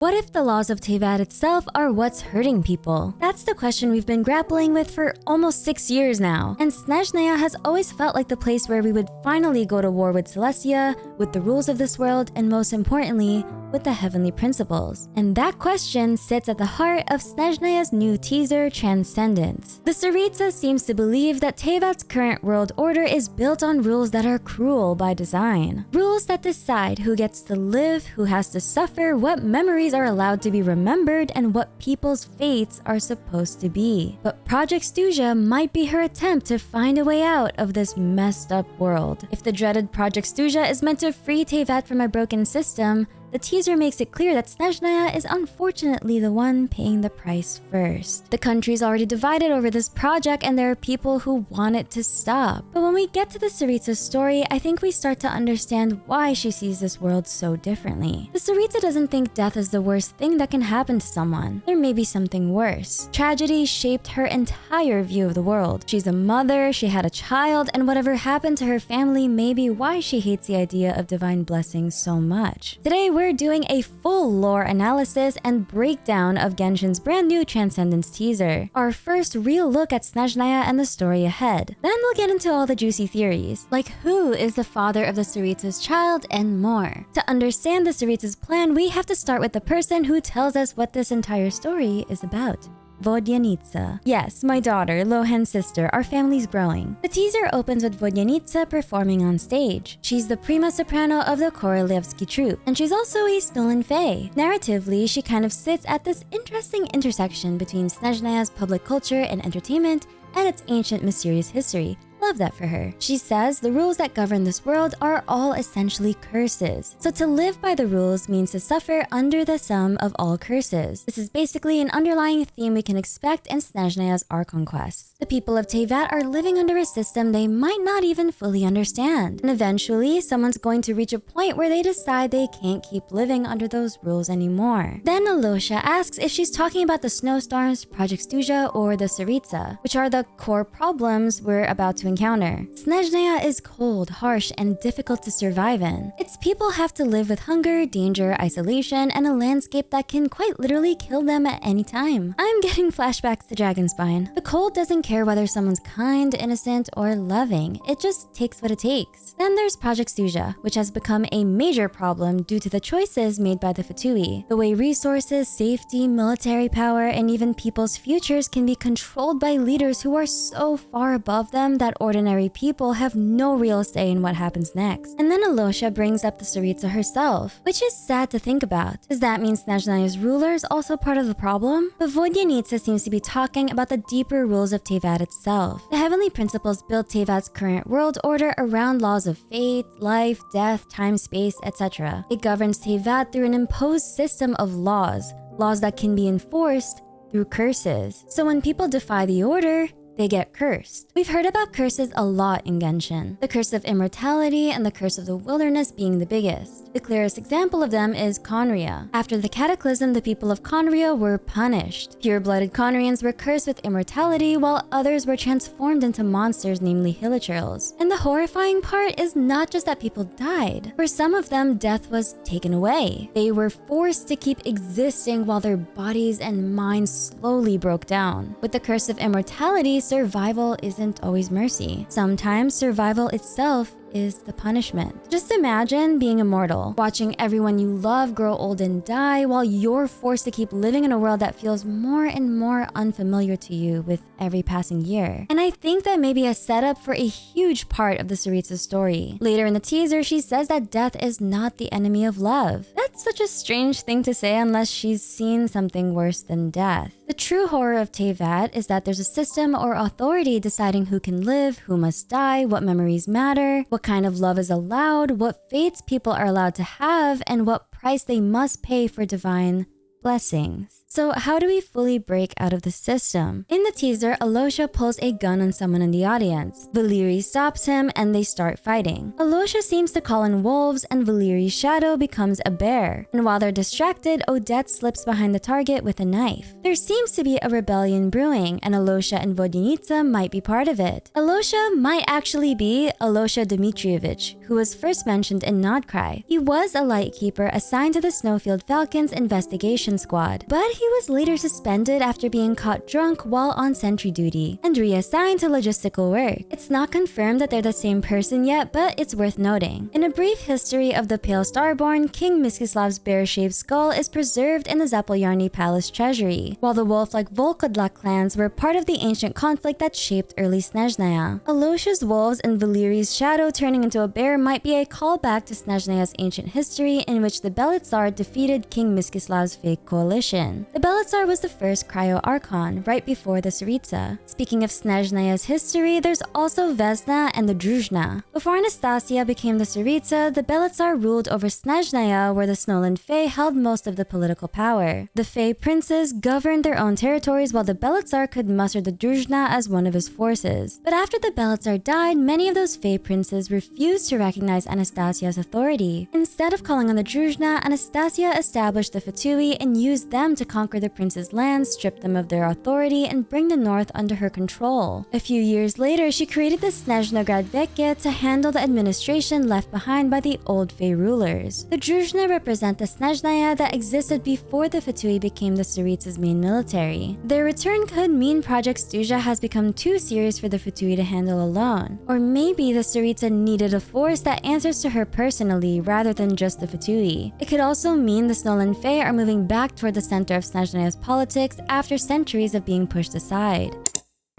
What if the laws of Teyvat itself are what's hurting people? That's the question we've been grappling with for almost 6 years now, and Snezhnaya has always felt like the place where we would finally go to war with Celestia, with the rules of this world, and most importantly, with the heavenly principles. And that question sits at the heart of Snezhnaya's new teaser, Transcendence. The Tsaritsa seems to believe that Teyvat's current world order is built on rules that are cruel by design. Rules that decide who gets to live, who has to suffer, what memories are allowed to be remembered, and what people's fates are supposed to be. But Project Stuzha might be her attempt to find a way out of this messed up world. If the dreaded Project Stuzha is meant to free Teyvat from a broken system, the teaser makes it clear that Snezhnaya is unfortunately the one paying the price first. The country's already divided over this project, and there are people who want it to stop. But when we get to the Tsaritsa's story, I think we start to understand why she sees this world so differently. The Tsaritsa doesn't think death is the worst thing that can happen to someone. There may be something worse. Tragedy shaped her entire view of the world. She's a mother, she had a child, and whatever happened to her family may be why she hates the idea of divine blessings so much. Today, we're doing a full lore analysis and breakdown of Genshin's brand new Transcendence teaser. Our first real look at Snezhnaya and the story ahead. Then we'll get into all the juicy theories, like who is the father of the Tsaritsa's child and more. To understand the Tsaritsa's plan, we have to start with the person who tells us what this entire story is about. Vodyanitsa. Yes, my daughter, Lohan's sister, our family's growing. The teaser opens with Vodyanitsa performing on stage. She's the prima soprano of the Korolevsky troupe, and she's also a stolen fae. Narratively, she kind of sits at this interesting intersection between Snezhnaya's public culture and entertainment and its ancient mysterious history. Love that for her. She says the rules that govern this world are all essentially curses. So to live by the rules means to suffer under the sum of all curses. This is basically an underlying theme we can expect in Snezhnaya's Archon quests. The people of Teyvat are living under a system they might not even fully understand. And eventually, someone's going to reach a point where they decide they can't keep living under those rules anymore. Then Alosha asks if she's talking about the snowstorms, Project Stuzha, or the Tsaritsa, which are the core problems we're about to encounter. Snezhnaya is cold, harsh, and difficult to survive in. Its people have to live with hunger, danger, isolation, and a landscape that can quite literally kill them at any time. I'm getting flashbacks to Dragonspine. The cold doesn't care whether someone's kind, innocent, or loving. It just takes what it takes. Then there's Project Stuzha, which has become a major problem due to the choices made by the Fatui. The way resources, safety, military power, and even people's futures can be controlled by leaders who are so far above them that ordinary people have no real say in what happens next. And then Alosha brings up the Tsaritsa herself, which is sad to think about. Does that mean Snezhnaya's ruler is also part of the problem? But Vodyanitsa seems to be talking about the deeper rules of Teyvat itself. The heavenly principles built Teyvat's current world order around laws of fate, life, death, time, space, etc. It governs Teyvat through an imposed system of laws that can be enforced through curses. So when people defy the order, they get cursed. We've heard about curses a lot in Genshin. The curse of immortality and the curse of the wilderness being the biggest. The clearest example of them is Khaenri'ah. After the cataclysm, the people of Khaenri'ah were punished. Pure-blooded Khaenri'ans were cursed with immortality, while others were transformed into monsters, namely hilichurls. And the horrifying part is not just that people died. For some of them, death was taken away. They were forced to keep existing while their bodies and minds slowly broke down. With the curse of immortality, survival isn't always mercy. Sometimes survival itself is the punishment. Just imagine being immortal, watching everyone you love grow old and die while you're forced to keep living in a world that feels more and more unfamiliar to you with every passing year. And I think that may be a setup for a huge part of the Tsaritsa's story. Later in the teaser, she says that death is not the enemy of love. That's such a strange thing to say unless she's seen something worse than death. The true horror of Teyvat is that there's a system or authority deciding who can live, who must die, what memories matter, what kind of love is allowed, what fates people are allowed to have, and what price they must pay for divine blessings. So how do we fully break out of the system? In the teaser, Alosha pulls a gun on someone in the audience. Valyrie stops him and they start fighting. Alosha seems to call in wolves and Valyrie's shadow becomes a bear. And while they're distracted, Odette slips behind the target with a knife. There seems to be a rebellion brewing and Alosha and Vodyanica might be part of it. Alosha might actually be Alosha Dmitrievich, who was first mentioned in Nodcry. He was a lightkeeper assigned to the Snowfield Falcons investigation squad, but he was later suspended after being caught drunk while on sentry duty and reassigned to logistical work. It's not confirmed that they're the same person yet, but it's worth noting. In a brief history of the Pale Starborn, King Mstislav's bear-shaped skull is preserved in the Zapolyarny Palace treasury, while the wolf-like Volkodlak clans were part of the ancient conflict that shaped early Snezhnaya. Alosha's wolves and Valyrie's shadow turning into a bear might be a callback to Snezhnaya's ancient history in which the Belitsar defeated King Mstislav's fake coalition. The Belitsar was the first Cryo-Archon, right before the Tsaritsa. Speaking of Snezhnaya's history, there's also Vesna and the Druzhna. Before Anastasia became the Tsaritsa, the Belitsar ruled over Snezhnaya, where the Snowland Fae held most of the political power. The Fae princes governed their own territories while the Belitsar could muster the Druzhna as one of his forces. But after the Belitsar died, many of those Fae princes refused to recognize Anastasia's authority. Instead of calling on the Druzhna, Anastasia established the Fatui and used them to conquer the prince's lands, strip them of their authority, and bring the north under her control. A few years later, she created the Snezhnograd Veke to handle the administration left behind by the old Fae rulers. The Druzhna represent the Snezhnaya that existed before the Fatui became the Tsaritsa's main military. Their return could mean Project Stuzha has become too serious for the Fatui to handle alone. Or maybe the Tsaritsa needed a force that answers to her personally rather than just the Fatui. It could also mean the Snowland Fae are moving back toward the center of Snezhnaya's politics after centuries of being pushed aside.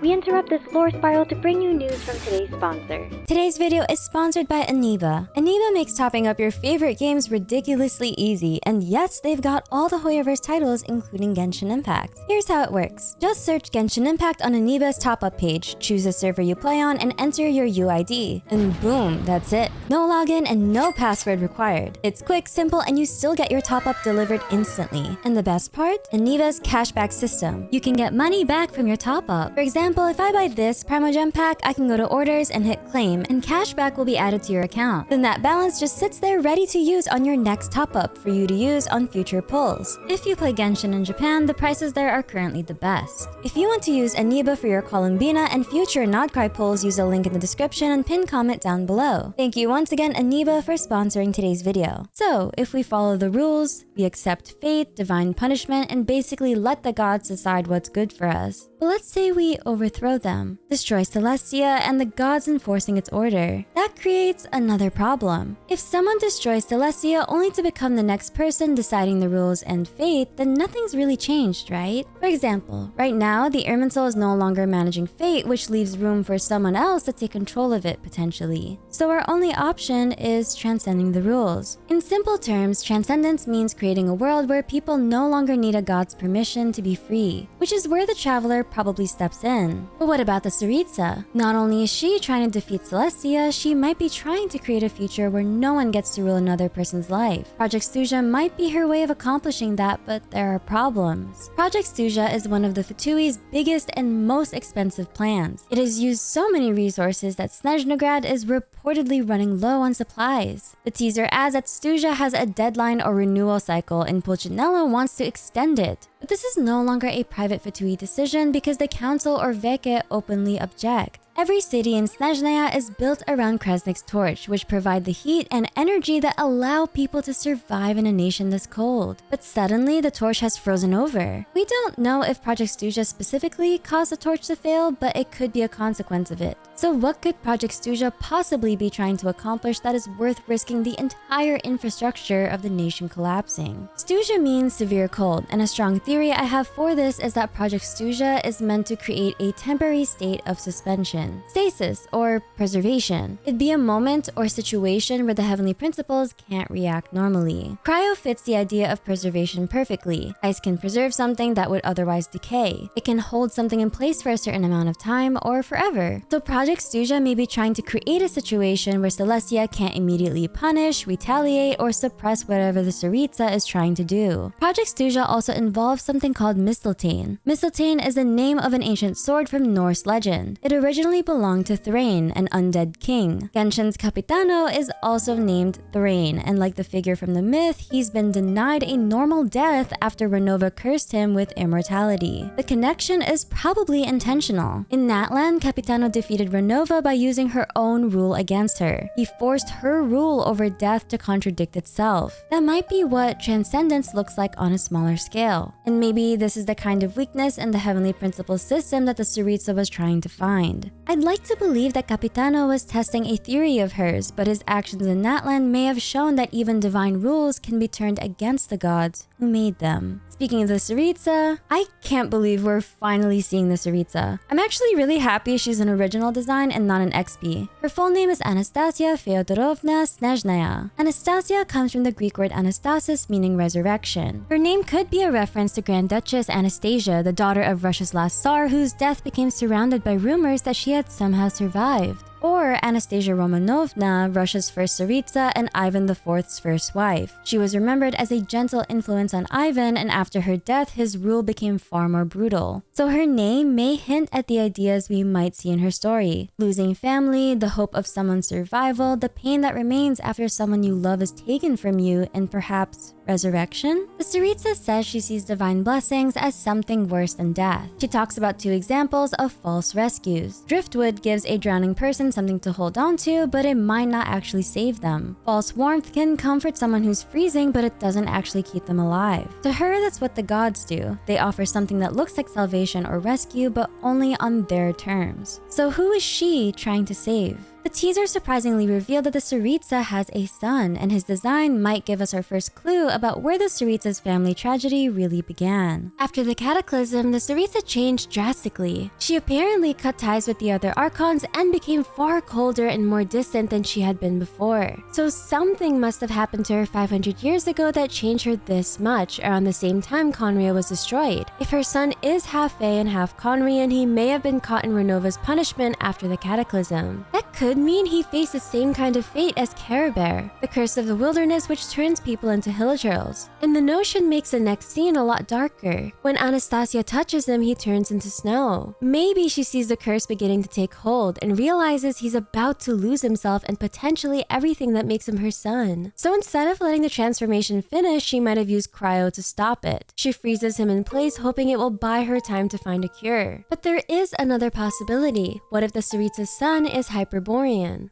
We interrupt this lore spiral to bring you news from today's sponsor. Today's video is sponsored by Aniva. Aniva makes topping up your favorite games ridiculously easy, and yes, they've got all the Hoyoverse titles including Genshin Impact. Here's how it works. Just search Genshin Impact on Aniva's top-up page, choose the server you play on, and enter your UID. And boom, that's it. No login and no password required. It's quick, simple, and you still get your top-up delivered instantly. And the best part? Aniva's cashback system. You can get money back from your top-up. For example, if I buy this Primogem pack, I can go to orders and hit claim, and cashback will be added to your account. Then that balance just sits there ready to use on your next top-up for you to use on future pulls. If you play Genshin in Japan, the prices there are currently the best. If you want to use Aniba for your Columbina and future Nodcry pulls, use a link in the description and pinned comment down below. Thank you once again, Aniba, for sponsoring today's video. So, if we follow the rules, we accept fate, divine punishment, and basically let the gods decide what's good for us. But let's say we overthrow them, destroy Celestia, and the gods enforcing its order. That creates another problem. If someone destroys Celestia only to become the next person deciding the rules and fate, then nothing's really changed, right? For example, right now, the Irminsul is no longer managing fate, which leaves room for someone else to take control of it potentially. So our only option is transcending the rules. In simple terms, transcendence means creating a world where people no longer need a god's permission to be free, which is where the Traveler probably steps in. But what about the Tsaritsa? Not only is she trying to defeat Celestia, she might be trying to create a future where no one gets to rule another person's life. Project Stuzha might be her way of accomplishing that, but there are problems. Project Stuzha is one of the Fatui's biggest and most expensive plans. It has used so many resources that Snezhnograd is reportedly running low on supplies. The teaser adds that Stuja has a deadline or renewal cycle and Pulcinella wants to extend it. But this is no longer a private Fatui decision because the council or Veke openly object. Every city in Snezhnaya is built around Kresnik's torch, which provide the heat and energy that allow people to survive in a nation this cold. But suddenly, the torch has frozen over. We don't know if Project Stuzha specifically caused the torch to fail, but it could be a consequence of it. So what could Project Stuzha possibly be trying to accomplish that is worth risking the entire infrastructure of the nation collapsing? Stuzha means severe cold, and a strong theory I have for this is that Project Stuzha is meant to create a temporary state of suspension. connection, stasis, or preservation. It'd be a moment or situation where the heavenly principles can't react normally. Cryo fits the idea of preservation perfectly. Ice can preserve something that would otherwise decay. It can hold something in place for a certain amount of time or forever. So Project Stuzha may be trying to create a situation where Celestia can't immediately punish, retaliate, or suppress whatever the Tsaritsa is trying to do. Project Stuzha also involves something called Mistletoe. Mistletoe is the name of an ancient sword from Norse legend. It originally belonged to Thrain, an undead king. Genshin's Capitano is also named Thrain, and like the figure from the myth, he's been denied a normal death after Ronova cursed him with immortality. The connection is probably intentional. In Natlan, Capitano defeated Ronova by using her own rule against her. He forced her rule over death to contradict itself. That might be what Transcendence looks like on a smaller scale. And maybe this is the kind of weakness in the heavenly principle system that the Tsaritsa was trying to find. I'd like to believe that Capitano was testing a theory of hers, but his actions in Natlan may have shown that even divine rules can be turned against the gods who made them. Speaking of the Tsaritsa, I can't believe we're finally seeing the Tsaritsa. I'm actually really happy she's an original design and not an XP. Her full name is Anastasia Feodorovna Snezhnaya. Anastasia comes from the Greek word anastasis, meaning resurrection. Her name could be a reference to Grand Duchess Anastasia, the daughter of Russia's last Tsar, whose death became surrounded by rumors that she had somehow survived. Or Anastasia Romanovna, Russia's first Tsaritsa and Ivan IV's first wife. She was remembered as a gentle influence on Ivan, and after her death, his rule became far more brutal. So her name may hint at the ideas we might see in her story. Losing family, the hope of someone's survival, the pain that remains after someone you love is taken from you, and perhaps resurrection? The Tsaritsa says she sees divine blessings as something worse than death. She talks about two examples of false rescues. Driftwood gives a drowning person something to hold on to, but it might not actually save them. False warmth can comfort someone who's freezing, but it doesn't actually keep them alive. To her, that's what the gods do. They offer something that looks like salvation or rescue, but only on their terms. So who is she trying to save? The teaser surprisingly revealed that the Tsaritsa has a son, and his design might give us our first clue about where the Tsaritsa's family tragedy really began. After the cataclysm, the Tsaritsa changed drastically. She apparently cut ties with the other Archons and became far colder and more distant than she had been before. So something must have happened to her 500 years ago that changed her this much, around the same time Khaenri'ah was destroyed. If her son is half Fae and half Khaenri'ah, he may have been caught in Renova's punishment after the cataclysm. That could mean he faced the same kind of fate as Khaenri'ah, the curse of the wilderness which turns people into hillgirls. And the notion makes the next scene a lot darker. When Anastasia touches him, he turns into snow. Maybe she sees the curse beginning to take hold and realizes he's about to lose himself and potentially everything that makes him her son. So instead of letting the transformation finish, she might have used cryo to stop it. She freezes him in place, hoping it will buy her time to find a cure. But there is another possibility. What if the Tsaritsa's son is Hyperborean?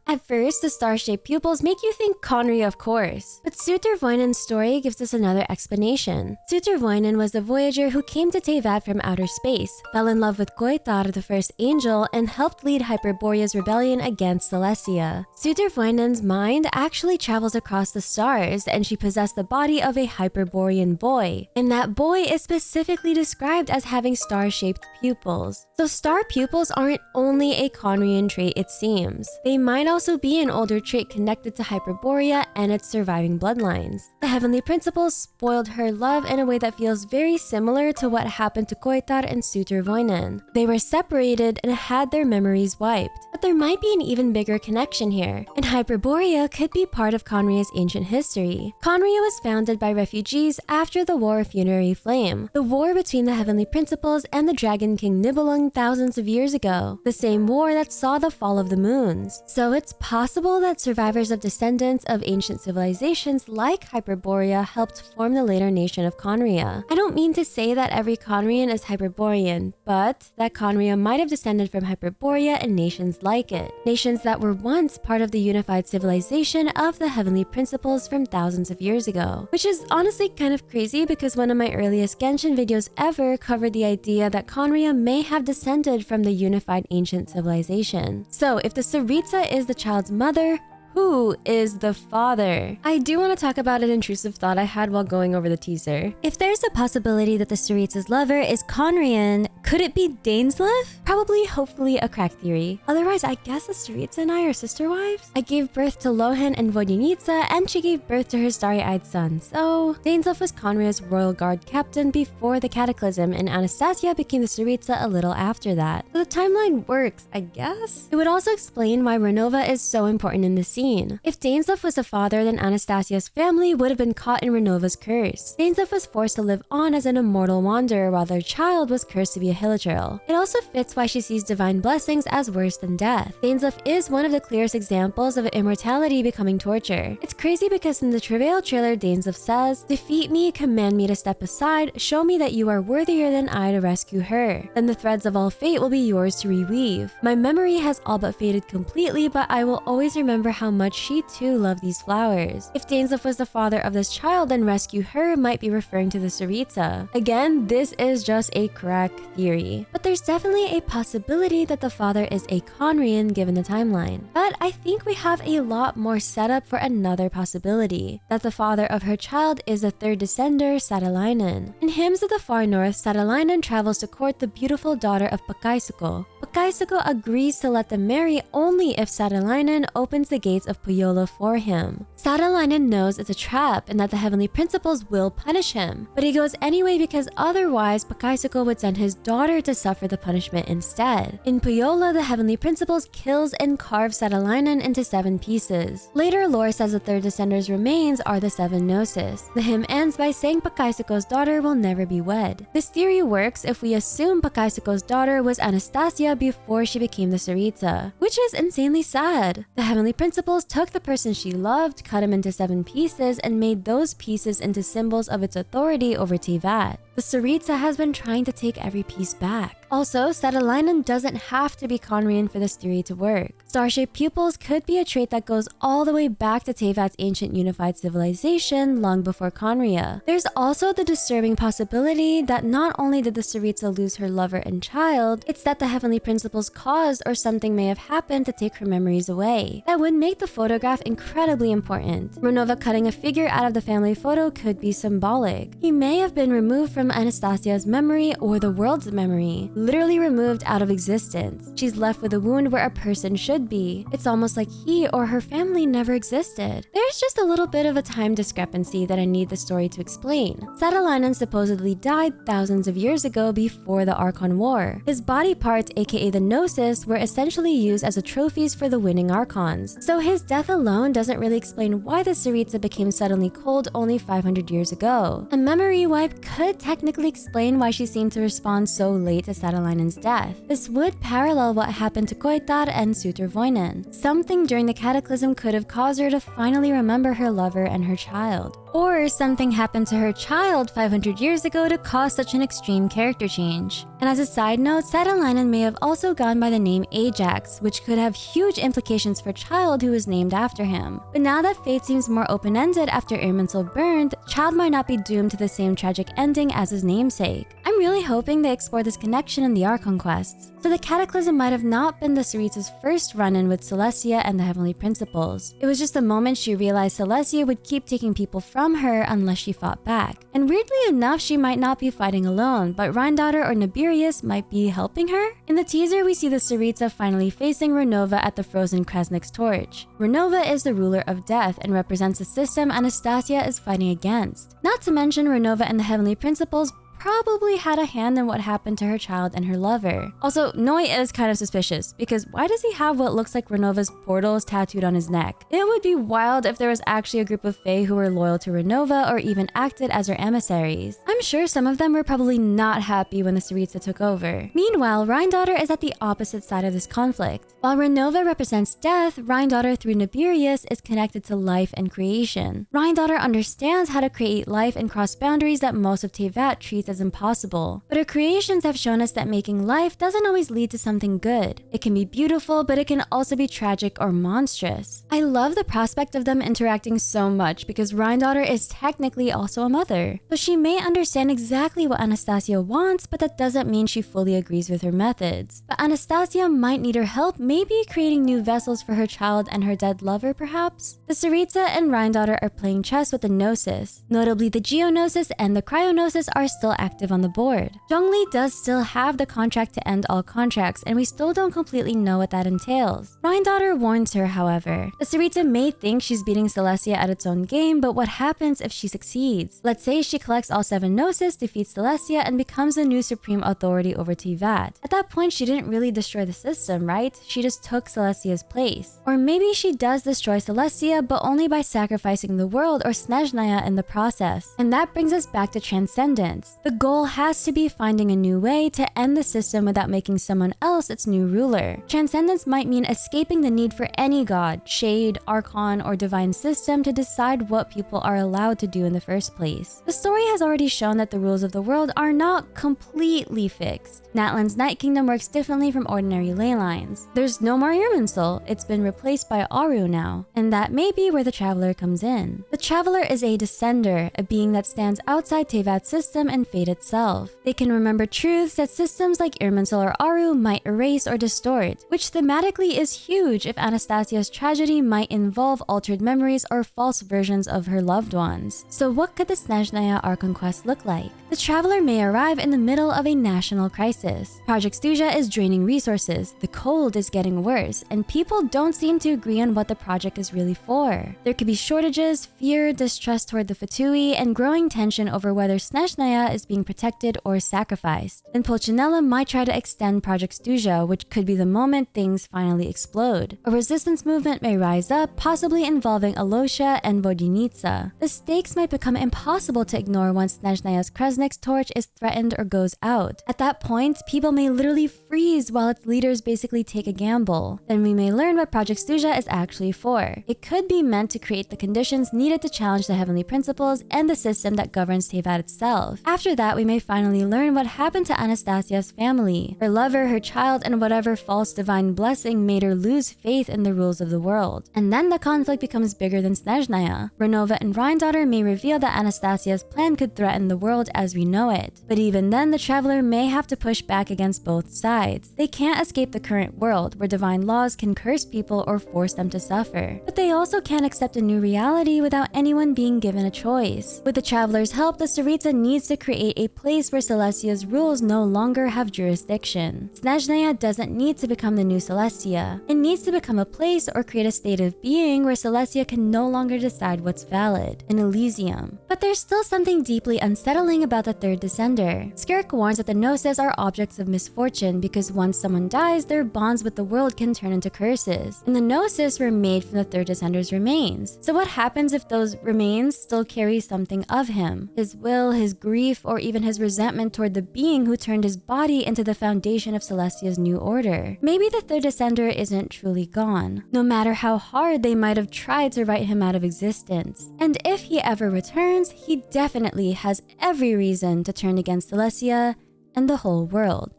At first, the star-shaped pupils make you think Khaenri'ah, of course. But Sutervoinen's story gives us another explanation. Sutervoinen was the voyager who came to Teyvat from outer space, fell in love with Goitar, the first angel, and helped lead Hyperborea's rebellion against Celestia. Sutervoinen's mind actually travels across the stars, and she possessed the body of a Hyperborean boy. And that boy is specifically described as having star-shaped pupils. So star pupils aren't only a Khaenri'ah trait, it seems. They might also be an older trait connected to Hyperborea and its surviving bloodlines. The heavenly principles spoiled her love in a way that feels very similar to what happened to Goitar and Sutervoinen. They were separated and had their memories wiped. But there might be an even bigger connection here, and Hyperborea could be part of Khaenri'ah's ancient history. Khaenri'ah was founded by refugees after the War of Funerary Flame, the war between the heavenly principles and the Dragon King Nibelung thousands of years ago, the same war that saw the fall of the moons. So it's possible that survivors of descendants of ancient civilizations like Hyperborea helped form the later nation of Khaenri'ah. I don't mean to say that every Khaenri'an is Hyperborean, but that Khaenri'ah might have descended from Hyperborea and nations like it. Nations that were once part of the unified civilization of the heavenly principles from thousands of years ago. Which is honestly kind of crazy because one of my earliest Genshin videos ever covered the idea that Khaenri'ah may have descended from the unified ancient civilization. So if the Tsaritsa is the child's mother, who is the father? I do want to talk about an intrusive thought I had while going over the teaser. If there's a possibility that the Tsaritsa's lover is Khaenri'ah, Could it be Minsleif? Probably, hopefully, a crack theory. Otherwise, I guess the Tsaritsa and I are sister wives? I gave birth to Lohan and Vodyanica, and she gave birth to her starry-eyed son. So, Minsleif was Khaenri'ah's royal guard captain before the cataclysm, and Anastasia became the Tsaritsa a little after that. So the timeline works, I guess? It would also explain why Ronova is so important in the scene. If Minsleif was the father, then Anastasia's family would have been caught in Renova's curse. Minsleif was forced to live on as an immortal wanderer while their child was cursed to be a hilichurl. It also fits why she sees divine blessings as worse than death. Minsleif is one of the clearest examples of immortality becoming torture. It's crazy because in the Travail trailer, Minsleif says, "Defeat me, command me to step aside, show me that you are worthier than I to rescue her. Then the threads of all fate will be yours to reweave. My memory has all but faded completely, but I will always remember how much she too loved these flowers." If Minsleif was the father of this child, then rescue her might be referring to the Tsaritsa. Again, this is just a crack theory, but there's definitely a possibility that the father is a Khaenri'ah given the timeline. But I think we have a lot more setup for another possibility, that the father of her child is the third descender, Satalainen. In Hymns of the Far North, Satalainen travels to court the beautiful daughter of Pakaisuko. Pakaisuko agrees to let them marry only if Satalainen opens the gates of Puyola for him. Satalainen knows it's a trap and that the heavenly principles will punish him, but he goes anyway because otherwise Pakaisuko would send his daughter to suffer the punishment instead. In Puyola, the heavenly principles kills and carves Satalainen into 7 pieces. Later lore says the third descender's remains are the 7 Gnoses. The hymn ends by saying Pakaisuko's daughter will never be wed. This theory works if we assume Pakaisuko's daughter was Anastasia before she became the Tsaritsa, which is insanely sad. The heavenly principles took the person she loved, cut him into 7 pieces, and made those pieces into symbols of its authority over Teyvat. The Tsaritsa has been trying to take every piece back. Also, Satalainen doesn't have to be Khaenri'ah for this theory to work. Star-shaped pupils could be a trait that goes all the way back to Teyvat's ancient unified civilization long before Khaenri'ah. There's also the disturbing possibility that not only did the Tsaritsa lose her lover and child, it's that the heavenly principles caused or something may have happened to take her memories away. That would make the photograph incredibly important. Ronova cutting a figure out of the family photo could be symbolic. He may have been removed from Anastasia's memory or the world's memory, literally removed out of existence. She's left with a wound where a person should be. It's almost like he or her family never existed. There's just a little bit of a time discrepancy that I need the story to explain. Satalainen supposedly died thousands of years ago before the Archon War. His body parts, aka the Gnosis, were essentially used as trophies for the winning Archons. So his death alone doesn't really explain why the Tsaritsa became suddenly cold only 500 years ago. A memory wipe could technically explain why she seemed to respond so late to Satalainen's death. This would parallel what happened to Koitar and Sutervoinen. Something during the cataclysm could have caused her to finally remember her lover and her child. Or something happened to her child 500 years ago to cause such an extreme character change. And as a side note, Satalainen may have also gone by the name Ajax, which could have huge implications for Child who was named after him. But now that fate seems more open-ended after Irminsul burned, Child might not be doomed to the same tragic ending as his namesake. I'm really hoping they explore this connection in the Archon quests. So the cataclysm might have not been the Tsaritsa's first run-in with Celestia and the heavenly principles. It was just the moment she realized Celestia would keep taking people from her unless she fought back. And weirdly enough, she might not be fighting alone, but Rhinedottir or Nibirius might be helping her? In the teaser, we see the Tsaritsa finally facing Ronova at the frozen Krasnik's torch. Ronova is the ruler of death and represents the system Anastasia is fighting against. Not to mention, Ronova and the heavenly principles probably had a hand in what happened to her child and her lover. Also, Noi is kind of suspicious, because why does he have what looks like Renova's portals tattooed on his neck? It would be wild if there was actually a group of Fae who were loyal to Ronova or even acted as her emissaries. I'm sure some of them were probably not happy when the Tsaritsa took over. Meanwhile, Rhinedottir is at the opposite side of this conflict. While Renova represents death, Rhinedottir through Nibirius is connected to life and creation. Rhinedottir understands how to create life and cross boundaries that most of Teyvat treats as impossible. But her creations have shown us that making life doesn't always lead to something good. It can be beautiful, but it can also be tragic or monstrous. I love the prospect of them interacting so much because Rhinedottir is technically also a mother. So she may understand exactly what Anastasia wants, but that doesn't mean she fully agrees with her methods. But Anastasia might need her help, maybe creating new vessels for her child and her dead lover perhaps? The Tsaritsa and Rhinedottir are playing chess with the Gnosis. Notably, the Geognosis and the Cryognosis are still active on the board. Zhongli does still have the contract to end all contracts, and we still don't completely know what that entails. Rhinedottir warns her, however. The Tsaritsa may think she's beating Celestia at its own game, but what happens if she succeeds? Let's say she collects all 7 Gnoses, defeats Celestia, and becomes the new supreme authority over Teyvat. At that point, she didn't really destroy the system, right? She just took Celestia's place. Or maybe she does destroy Celestia, but only by sacrificing the world or Snezhnaya in the process. And that brings us back to Transcendence. The goal has to be finding a new way to end the system without making someone else its new ruler. Transcendence might mean escaping the need for any god, shade, archon, or divine system to decide what people are allowed to do in the first place. The story has already shown that the rules of the world are not completely fixed. Natlan's Night Kingdom works differently from ordinary ley lines. There's no more Irminsul, it's been replaced by Aru now, and that may be where the Traveler comes in. The Traveler is a descender, a being that stands outside Teyvat's system and fate itself. They can remember truths that systems like Irminsul or Aru might erase or distort, which thematically is huge if Anastasia's tragedy might involve altered memories or false versions of her loved ones. So what could the Snezhnaya Archon quest look like? The Traveler may arrive in the middle of a national crisis. Project Stuzha is draining resources, the cold is getting worse, and people don't seem to agree on what the project is really for. There could be shortages, fear, distrust toward the Fatui, and growing tension over whether Snezhnaya is being protected or sacrificed. And Pulcinella might try to extend Project Stuzha, which could be the moment things finally explode. A resistance movement may rise up, possibly involving Alosia and Vodinitsa. The stakes might become impossible to ignore once Snezhnaya's Kresnik's torch is threatened or goes out. At that point, people may literally freeze while its leaders basically take a gamble. Then we may learn what Project Stuzha is actually for. It could be meant to create the conditions needed to challenge the heavenly principles and the system that governs Teyvat itself. After that, we may finally learn what happened to Anastasia's family, her lover, her child, and whatever false divine blessing made her lose faith in the rules of the world. And then the conflict becomes bigger than Snezhnaya. Ronova and Rhinedottir may reveal that Anastasia's plan could threaten the world as we know it. But even then, the Traveler may have to push back against both sides. They can't escape the current world, where divine laws can curse people or force them to suffer. But they also can't accept a new reality without anyone being given a choice. With the Traveler's help, the Tsaritsa needs to create a place where Celestia's rules no longer have jurisdiction. Snezhnaya doesn't need to become the new Celestia. It needs to become a place or create a state of being where Celestia can no longer decide what's valid, an Elysium. But there's still something deeply unsettling about the third descender. Skirk warns that the Gnoses are objects of misfortune because once someone dies, their bonds with the world can turn into curses. And the Gnosis were made from the third descender's remains. So what happens if those remains still carry something of him? His will, his grief, or even his resentment toward the being who turned his body into the foundation of Celestia's new order. Maybe the third descender isn't truly gone, no matter how hard they might have tried to write him out of existence. And if he ever returns, he definitely has every reason to turn against Celestia and the whole world,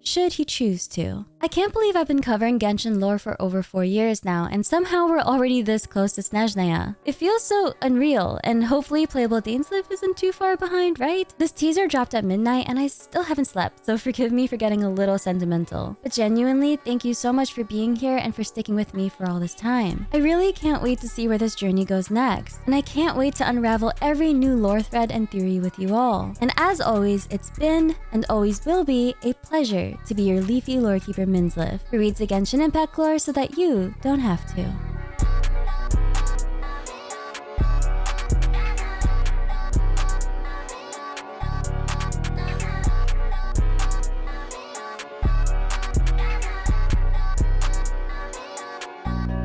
should he choose to. I can't believe I've been covering Genshin lore for over 4 years now, and somehow we're already this close to Snezhnaya. It feels so unreal, and hopefully playable Minsleif isn't too far behind, right? This teaser dropped at midnight, and I still haven't slept, so forgive me for getting a little sentimental. But genuinely, thank you so much for being here and for sticking with me for all this time. I really can't wait to see where this journey goes next, and I can't wait to unravel every new lore thread and theory with you all. And as always, it's been, and always will be, a pleasure to be your leafy lorekeeper Minsleif, who reads the Genshin Impact lore so that you don't have to.